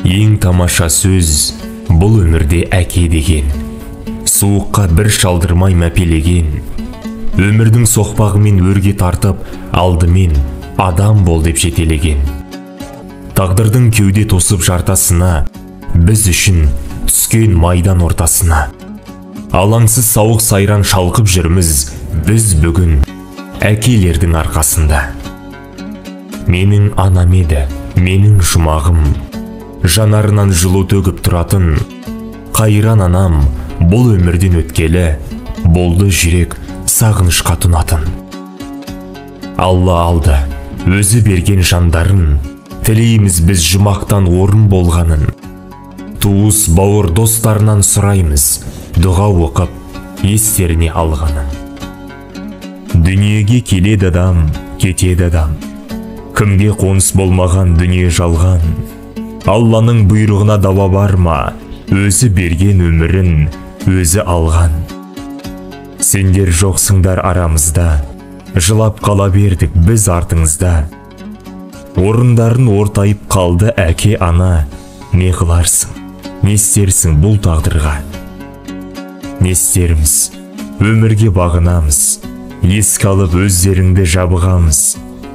Ең тамаша сөз бұл өмірде әке деген. Суыққа бір шалдырмай мәпелеген. Өмірдің соқпағымен өрге тартып, алдымен адам бол деп жетелеген. Тағдырдың кеуде тосып жартасына, біз үшін түскен майдан ортасына. Алаңсыз сауық сайран шалқып жүрміз, біз бүгін әкелердің арқасында. Менің анам еді, менің жұмағым, жанарынан жылу төгіп тұратын. Қайран анам бұл өмірден өткелі, болды жүрек сағынышқа тұнатын. Алла алды, өзі берген жандарын, тілейміз біз жұмақтан орын болғанын. Туыс бауыр достарынан сұраймыз, дұға оқып, естеріне алғанын. Дүниеге келеді адам, кетеді адам. Кімге қоныс болмаған дүние жалған. Алланың бұйрығына дауа бар ма, өзі берген өмірін, өзі алған. Сендер жоқсыңдар арамызда, жылап қала бердік біз артыңызда. Орындарын ортайып қалды әке ана, не қыларсың, не істерсің бұл тағдырға. Не істеріміз, өмірге бағынамыз, еске алып өздеріңді жабығамыз.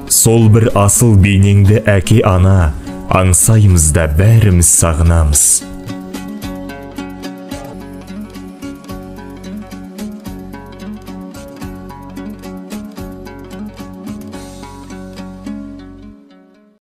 Сол бір асыл бейнеңді әке ана, аңсаймыз да бәріміз сағынамыз.